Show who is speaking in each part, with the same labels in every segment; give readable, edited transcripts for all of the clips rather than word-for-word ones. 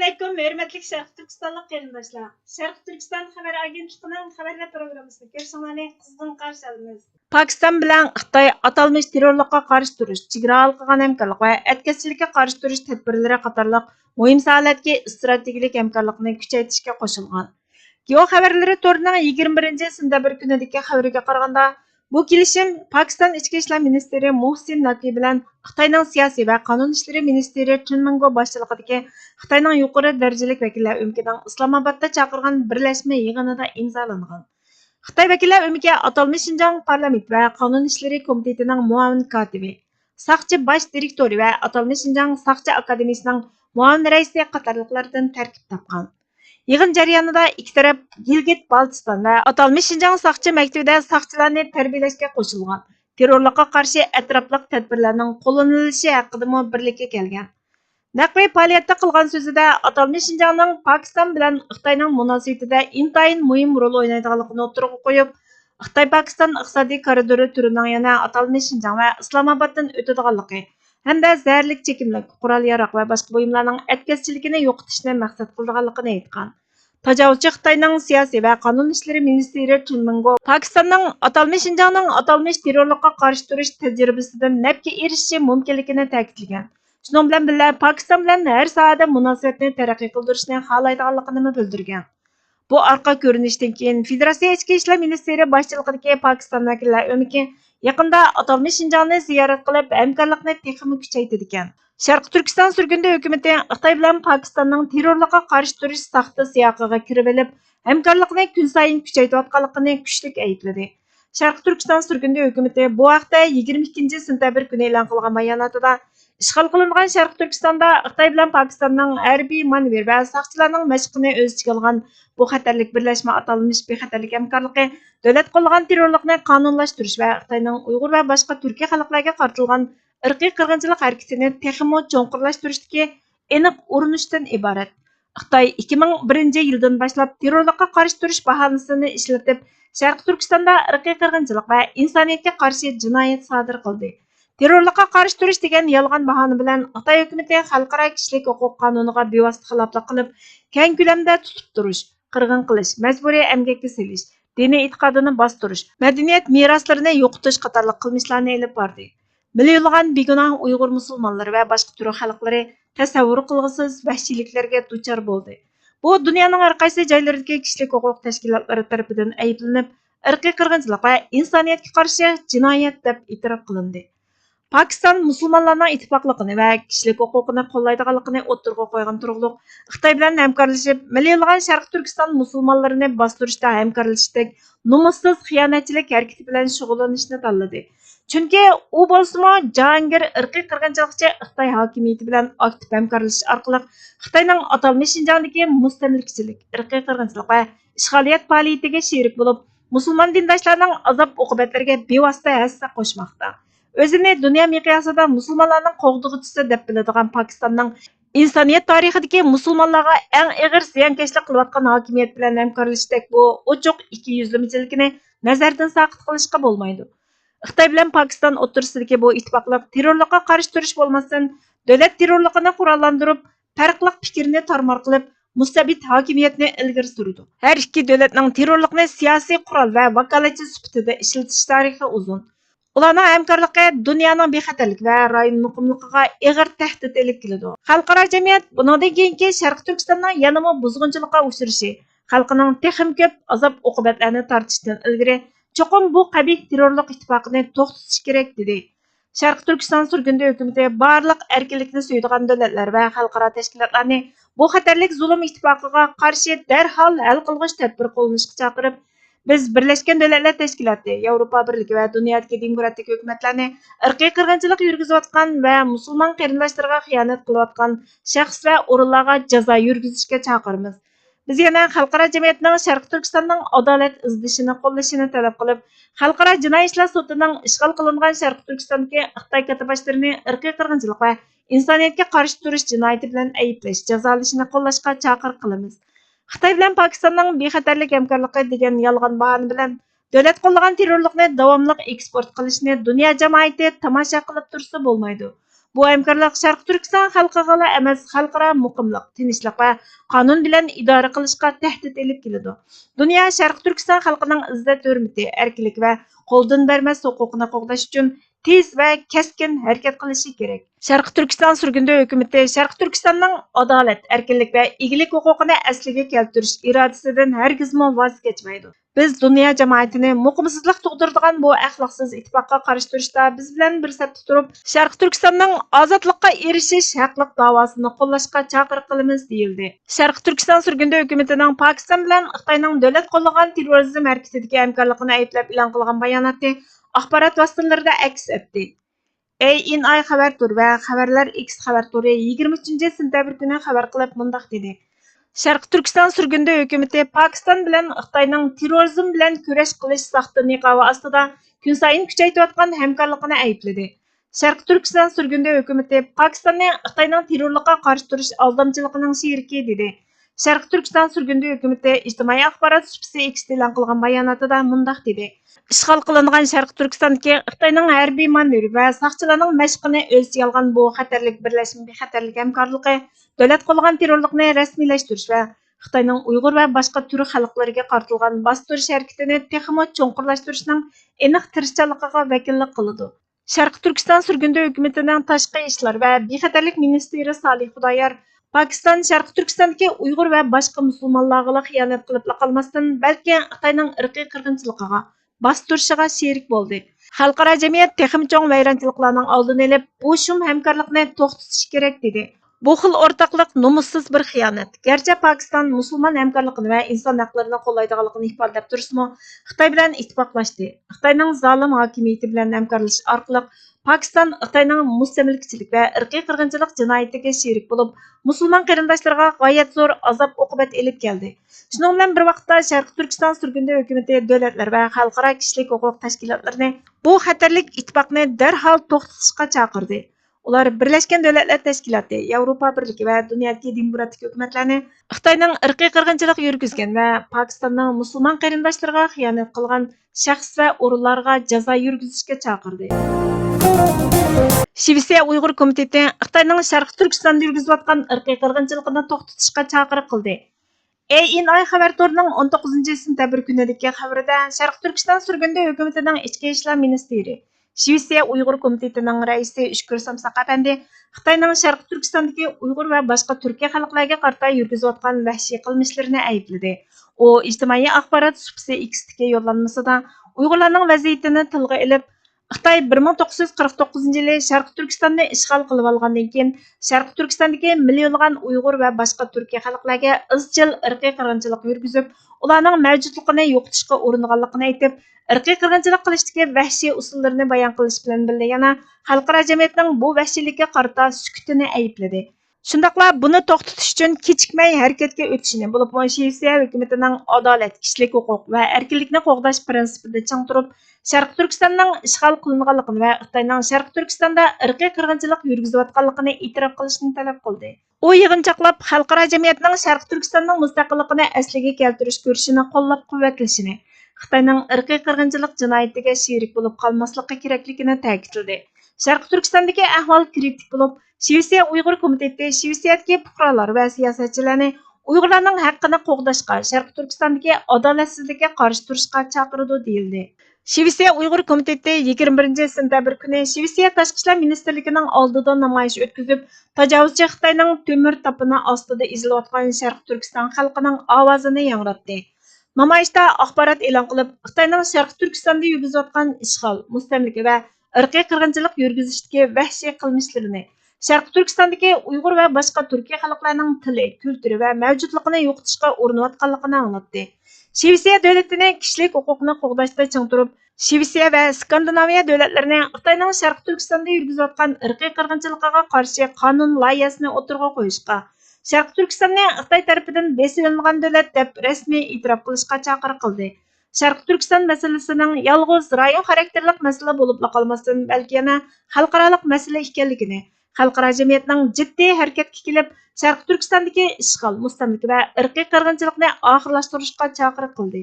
Speaker 1: Assalamualaikum, hörmətli Şərq Türkistanlıq qərindaşlar. Şərq Türkistan xəbər agentliğinin xəbərlər proqramısını görüşünüzü qızğın qarşı alırıq. Pakistan bilan Xitoy atalmış terrorluqqa qarşı turuş, chegara qilgan hamkorlik va atkazchilikka qarshi turush tadbirlari qatorliq muhim sohalardagi strategik hamkorlikni kuchaytirishga qo'shilgan. Geo xabarlari to'rining 21-sentabr kunidagi xabariga qaraganda, bu kelishim Pakistan Ichki ishlar ministri Muhsin Naqvi bilan Xitoyning siyosiy va qonun ishlari ministri Chun Mingo boshchiligidagi Xitoyning yuqori darajalik vakillar o'mkining Islomobodda chaqirgan birlashma yig'inida imzolangan. Xitoy vakillar o'mki atalmış Şinjan parlament va qonun ishlari komitetining muavin kotibi, Saqchi bosh direktori va atalmış Şinjan Saqchi akademiyasining muavin raisi qatorliqlardan tarkib topgan. Yig'in jarayonida ikki taraf Gilgit Baltiston va atalmış Şinjan Saqchi maktabida saqchilarni tarbiyalashga qo'shilgan. Terrorlikqa qarshi atrofliq tadbirlarning qo'llanilishi haqida birlikka kelgan. Naqvi faoliyatda qilgan so'zida atalmış Şinjanning Pakistan bilan Xitoyning munosabatida intayin muhim rol o'ynaydiganligini o'tirg'a qo'yib, Xitoy-Pakistan iqtisodiy koridori turining yana atalmış Şinjan va Islomoboddan o'tadiganligi hamda zaharlik chekimlik, qurol-yarog' va boshqa buyumlarning atkazchiligini yo'qotishni maqsad qilganligini aytgan. Tajovuzchi Xitoyning siyosiy va qonun ishlari ministri Chun Mingo Pakistonning atalmış Şinjanning atalmış terrorlikqa qarshi turish tajribasidan nafga erishishi mumkinligini ta'kidlagan. Shuningdek bilan birga Pakiston bilan har sohada munosabatni taraqqiy qildirishni xohlaydiganligini bildirgan. Bu orqa ko'rinishdan keyin Federatsiya ichki ishlar ministri boshchiligidagi Pakiston vakillari o'miki yaqinda atalmış Şinjanni ziyorat qilib, hamkorlikni texmi kuchaytirdi ekan. Sharq Turkiston surgunda hukumati Xitoy bilan Pakistonning terrorlikqa qarshi turish saxta siyoqiga kirib olib, hamkorlikni kun sayin kuchaytirayotganligini kuchlik aybladi. Sharq Turkiston surgunda hukumati bu haqda 22-sentabr kuni e'lon qilgan bayonotida ishg'ol qilingan Sharq Turkistonda Xitoy bilan Pakistonning harbiy manevr va saqchilarning mashqini o'z ichiga olgan bu xatarlik birlashma atalmış bexatarlik hamkorligi davlat qo'llagan terrorlikni qonunlashtirish va Xitoyning Uyg'ur va boshqa turkiy xalqlarga qartilgan irqiy qirg'inchilik harakatini texmo cho'nqurlashtirishdagi aniq urinishdan iborat. Xitoy 2001-yildan boshlab terrorlikqa qarshi turish bahonasini ishlatib, Sharq Turkistonda irqiy qirg'inchilik va insoniyatga qarshi jinoyat sodir qildi. Terrorlikqa qarshi turish degan yolg'on bahona bilan Xitoy hukumati xalqaro kishilik huquq qonuniga bevosita xiloflik qilib, keng ko'lamda tutib turish, qirg'in qilish, majburiy emgakka selish, diniy e'tiqodini bostirish, madaniyat meroslarini yo'qotish qatorliq qilmishlarni olib bordi. Millionlagan begunoh Uyg'ur musulmonlari va boshqa turk xalqlari tasavvur qilg'isiz vahshiyliklarga duchor bo'ldi. Bu dunyoning har qaysi joylaridagi kishilik huquq tashkilotlari tomonidan ayblanib, irqiy qirg'inchilik va insoniyatga qarshi jinoyat deb e'tirof qilindi. Pakistan musulmonlarning ittifoqligini va kishilik huquqini qo'llaydiganligini o'ttirg'a qo'ygan turg'liq Xitoy bilan hamkorlashib, millionlagan Sharq Turkiston musulmonlarini bostirishda hamkorlashdek nomussiz xiyonatchilik harakati bilan shug'ullanishni tanladi. Chunki u bo'lsa Jahongir irqiy qirg'inchilikchi Xitoy hokimiyati bilan aktiv hamkorlashish orqali Xitoyning atalmış Şinjandagi mustamlikachilik, irqiy qirg'inchilik va ishg'oliyat faoliyatiga sherik bo'lib, musulmon dindoshlarning azob-uqubatlariga bevosita hissa qo'shmoqda. O'zini dunyo miqyosida musulmonlarning qo'g'dug'uchisi deb biladigan Pakistonning insoniyat tarixidagi musulmonlarga eng og'ir ziyonkashlik qilayotgan hokimiyat bilan hamkorlashdek bu ochiq ikkiyuzlamachilikni nazardan saqit qilishga bo'lmaydi. Xitoy bilan Pakiston o'rtasidagi bu ittifoqlik terrorlikqa qarshi turish bo'lmasdan, davlat terrorligini qurollantirib, farqli fikrni tarmor qilib, mustabid hokimiyatni ilgari surdi. Har ikki davlatning terrorlikni siyosiy qurol va vakolatchi sifatida ishlatish tarixi uzun. Ularning hamkorligi dunyoning bexatarlik va rayon muqimligiga og'ir tahdid elib keladi. Xalqaro jamiyat bundan keyingi Sharq Turkistonning yanama buzg'unchilikqa uchrashi, xalqining texim ko'p azob-uqubatlarni tortishdan ilgari cho'qim bu qabih terrorlik ittifoqini to'xtatish kerak dedi. Sharq Turkiston surgunda hukumati barliq erkinlikni suyadigan davlatlar va xalqaro tashkilotlarni bu xatarlik zulm ittifoqiga qarshi darhol hal qilg'ish tadbir qo'llanishga chaqirib, biz Birlashgan Davlatlar Tashkiloti, Yevropa Birligi va dunyodagi demokratik hukumatlarni irqiy qirg'inchilik yurgizayotgan va musulmon qarindoshlarga xiyonat qilayotgan shaxs va o'rinlarga jazo yurgizishga chaqiramiz. Biz yana xalqaro jamiyatning Sharq Turkistonning adolat izlashini qo'llashini talab qilib, xalqaro jinoiy ishlar sudining ishg'ol qilingan Sharq Turkistondagi Xitoy katibaşlarini irqiy qirg'inchilik va insoniyatga qarshi turish jinoyati bilan ayblash, jazolashini qo'llashga chaqiriq qilamiz. Xitoy bilan Pakistonning bexatarlik hamkorligi degan yolg'on bahona bilan davlat qo'llagan terrorlikni davomli eksport qilishni dunyo jamoati tomosha qilib tursa bo'lmaydi. Bu hamkorlik Sharq Turkiston xalqiga emas, xalqaro muqimlik, tinchlik va qonun bilan idora qilishga tahdid elib keladi. Dunyo Sharq Turkiston xalqining izzat hurmati, erkinlik va qo'ldan bermas huquqini qo'g'dash uchun tez va keskin harakat qilishi kerak. Sharq Turkiston surgunda hukumati Sharq Turkistonning adolat, erkinlik va egilik huquqini asliga keltirish irodasidan hargizmo voz kechmaydi. Biz dünya cemaatini muqimsizlik tug'diradigan bu axloqsiz ittifoqqa qarshi turishda biz bilan bir satda turib, Sharq Turkistonning ozodlikqa erishish haqliq davosini qo'llashga chaqiriq qilamiz deyildi. Sharq Turkiston surgunda hukumatining Pokiston bilan Xitoyning davlat qo'llagan terrorizm harakatidagi hamkorligini ayblab e'lon qilgan bayonoti axborot vositalarida aks etdi. ANI xabar tur va Xabarlar X xabar turi 23 sentabr kuni xabar qilib mundaq dedi. Sharq Turkiston surgunda hukumati Pokiston bilan Xitoyning terrorizm bilan kurash qilish saxta niqobi ostida kun sayin kuchaytirayotgan hamkorligini aybladi. Sharq Turkiston surgunda hukumati Pokistonni Xitoyning terrorlikqa qarshi turish aldamchiligining sheriki dedi. Sharq Turkiston surgunda hukumati ijtimoiy axborot supsi X e'lon qilgan bayonotida mundaq dedi. Ishg'ol qilingan Sharq Turkistondagi Xitoyning harbiy manevr va saqchilarning mashqini o'z ichiga olgan bu xatarlik birlashma bexatarlik hamkorligi davlat qo'llagan terrorlikni rasmiylashtirish va Xitoyning Uyg'ur va boshqa turk xalqlariga qartilgan bostirish harakatini texmo cho'nqurlashtirishning aniq tirishchanligiga vakillik qiladi. Sharq Turkiston surgunda hukumatining tashqi ishlar va bexatarlik ministri Salih Xudoyor Pokiston Sharq Turkistondagi Uyg'ur va boshqa musulmonlarga xiyonat qilib qolmasdan, balki Xitoyning irqiy qirg'inchiligiga bostirishga sherik bo'ldi. Xalqaro jamiyat texnik cho'ng vayronchiliklarning oldini olib, bu shum hamkorlikni to'xtatish kerak dedi. Bu xil o'rtoqlik nomussiz bir xiyonat. Garchi Pokiston musulmon hamkorligini va inson haqlarini qo'llaydiganligini ifodalab tursa-mu, Xitoy bilan ittifoqlashdi. Xitoyning zolim hokimiyati bilan hamkorlash orqali Pokiston Xitoyning mustamlikachilik va irqiy qirg'inchilik jinoyatiga sherik bo'lib, musulmon qarindoshlarga g'oyat zo'r azob-uqubat elib keldi. Shuning bilan bir vaqtda Sharq Turkiston surgunda hukumati davlatlar va xalqaro kishilik huquq tashkilotlarini bu xatarlik ittifoqni darhol to'xtatishga chaqirdi. Ular Birlashgan Davlatlar Tashkiloti, Yevropa Birligi va dunyodagi demokratik hukumatlarni Xitoyning irqiy qirg'inchilik yurgizgan va Pokistonning musulmon qarindoshlariga xiyonat qilgan shaxs va o'rinlarga jazo yurgizishga chaqirdi. Shvetsiya Uyg'ur komiteti Xitoyning Sharq Turkistonda yurgizayotgan irqiy qirg'inchilikni to'xtatishga chaqiriq qildi. ANI xabar torining 19 sentabr kunidagi xabarida Sharq Turkiston surgunda hukumatining ichki ishlar ministri, Shvetsiya Uyg'ur komitetining raisi Ushkur Samsaq apandi Xitoyning Sharq Turkistondagi Uyg'ur va boshqa Turkiya xalqlariga qarata yurgizayotgan vahshiy qilmishlarini aybladi. U ijtimoiy axborot supsi X'dagi yo'llanmasida Uyg'urlarning vaziyatini tilga olib, Xitoy 1949-yili Sharq Turkistonni ishg'ol qilib olgandan keyin Sharq Turkistondagi millionlagan Uyg'ur va boshqa Turkiya xalqlariga izchil irqiy qirg'inchilik yurgizib, ularning mavjudligini yo'qotishga uringanligini aytib, irqiy qirg'inchilik qilishdagi vahshiy usullarini bayon qilish bilan birga yana xalqaro jamiyatning bu vahshiylikka qarata sukutini aybladi. Shundaqla buni to'xtatish uchun kechikmay harakatga o'tishini, bo'lib Shvetsiya hukumatining adolat, kishilik huquq va erkinlikni qo'g'dash prinsipida chang turib, Sharq Turkistonning ishg'ol qilinganligini va Xitoyning Sharq Turkistonda irqiy qirg'inchilik yurgizayotganligini e'tirof qilishni talab qildi. U yig'inchoqlab xalqaro jamiyatning Sharq Turkistonning mustaqilligini asliga keltirish ko'rishini qo'llab-quvvatlashini, Xitoyning irqiy qirg'inchilik jinoyatiga sherik bo'lib qolmasligi kerakligini ta'kidladi. Sharq Turkistondagi ahvol kritik bo'lib, Shvetsiya Uyg'ur komiteti Shvetsiyadagi fuqarolar va siyosatchilarni Uyg'urlarning haqqini qo'g'dashga, Sharq Turkistondagi adolatsizlikka qarshi turishga chaqirdi deyildi. Shvetsiya Uyg'ur komiteti 21 sentabr kuni Shvetsiya Tashqi ishlar ministrligining oldida namoyish o'tkazib, tajovuzchi Xitoyning temir tapini ostida ezilayotgan Sharq Turkiston xalqining ovozini yangratdi. Namoyishda axborot e'lon qilib, Xitoyning Sharq Turkistonda yurgizayotgan ishg'ol, mustamlika va irqiy qirg'inchilik yurgizishdagi vahshiy qilmishlarini, Sharq Turkistondagi Uyg'ur va boshqa Turkiya xalqlarining tili, kulturi va mavjudligini yo'qotishga urinayotganligini anglatdi. Shvetsiya davlatini kishilik huquqni qo'g'dashda ching turib, Shvetsiya va Skandinaviya davlatlarini Xitoyning Sharq Turkistonda yurgizayotgan irqiy qirg'inchilikqa qarshi qonun loyihasini o'tirg'a qo'yishga, Sharq Turkistonni Xitoy tarafidan besilingan davlat deb rasmiy e'tirof qilishga chaqiriq qildi. Sharq Turkiston masalasining yolg'iz rayon xarakterlik masala bo'lib qolmasdan, balki yana xalqaro masala ekanligini, xalqaro jamiyatning jiddiy harakatga kelib, Sharq Turkistondagi ishg'ol, mustamlika va irqiy qirg'inchilikni oxirlashtirishga chaqiriq qildi.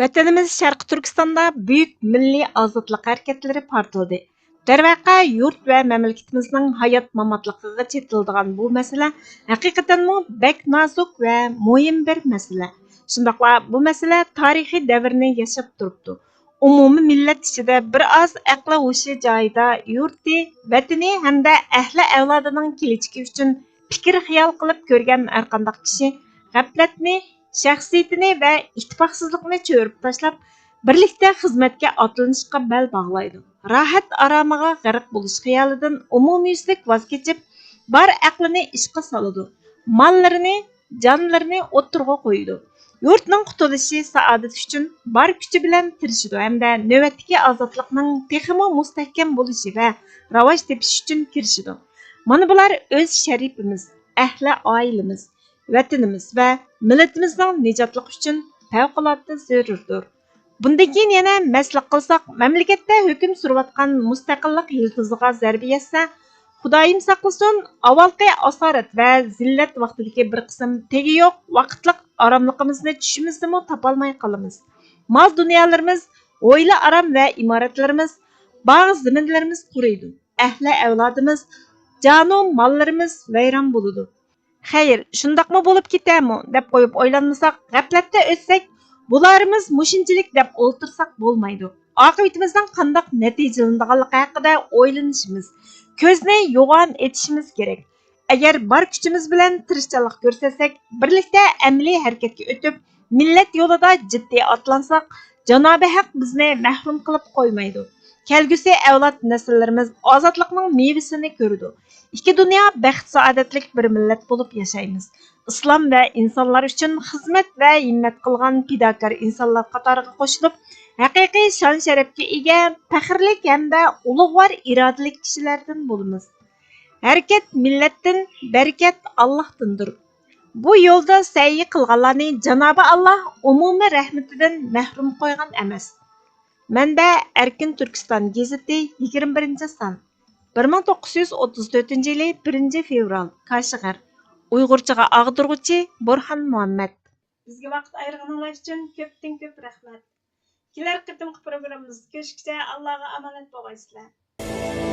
Speaker 1: Vatanimiz Sharq Turkistonda buyuk milliy ozodlik harakatlari portildi. Darvaqa yurt va mamlakatimizning hayot mamotligiga chetiladigan bu masala haqiqatanmi bak nozik va muhim bir masala. Shundaqla bu masala tarixiy davrni yashab turibdi. Umumiy millat ichida bir oz aqli hushi joyida yurti, vatani hamda ahli avlodining kelajagi uchun fikr xiyol qilib ko'rgan har qanday kishi g'aflatni, shaxsiyatini va ittifoqsizlikni cho'rib tashlab birlikda xizmatga otlanishga bel bog'laydi. Rahat aromiga g'arq bo'lish xiyolidan umumyuzlik voz kechib, bor aqlini ishga soladi. Mollarini, jonlarini o'ttirg'a qo'ydi. Yurtning qutulishi, saodat uchun bor kuchi bilan tirishadi hamda navbatdagi ozodlikning texmo mustahkam bo'lishi va rivoj tepishi uchun kirishadi. Mana bular o'z sharifimiz, ahli oilamiz, vatanimiz va millatimizning nijotligi uchun favqulodda zarurdir. Bundan keyin yana maslahat qilsak, mamlakatda hukm surayotgan mustaqillik yildiziga zarba yetsa, Xudoyim saqlasin, avvalgi asorat va zillat vaqtidagi bir qism tegi yo'q vaqtliq oromligimizni tushimizdimi topolmay qolamiz. Mal dunyolarimiz, o'yla arom va imoratlarimiz, bog' zaminlarimiz quriydi. Ahli avlodimiz, jonu mollarimiz vayron bo'ladi. Xayr, shundoqmi bo'lib ketami deb qo'yib o'ylanmasak, g'aflatda o'tsak, bularimiz mushinchilik deb o'ltirsak bo'lmaydi. Oqibatimizdan qandoq natijalanadiganligi haqida o'ylanishimiz, ko'zni yo'g'on etishimiz kerak. Agar bor kuchimiz bilan tirishchilik ko'rsatsak, birlikda amaliy harakatga o'tib, millat yo'lida jiddiy otlansak, Janobi Haq bizni mahrum qilib qo'ymaydi. Kelgusi avlod nasllarimiz ozodlikning mevasini ko'rdi. İki dünya bəxt saadətlik bir millət olub yaşayımız. İslam və insanlar üçün xizmət və himmet qılğan fidakar insanlar qatarıga qoşulub, haqiqiy şan şərəfə ega, fəxrlik həm də ulug'var iradalik kişilərdən bolumuz. Hərəkət milletdən, bərəkət Allah'tındır. Bu yolda səyi qılğanlarni Cenab-ı Allah umumi rəhmətidən məhrum qoyğan emas. Mənbə Erkin Türkistan gazeti 21 san. 1934 yılı 1 fevral Kaşıgar Uygurchaga ağdırğuchi Burhan Muhammed. Bizga vaqt ayırganlar üçün köpdən köp rəhmət. Kelar qitimki programmamız görüşkice Allah'a emanet bolasizlar.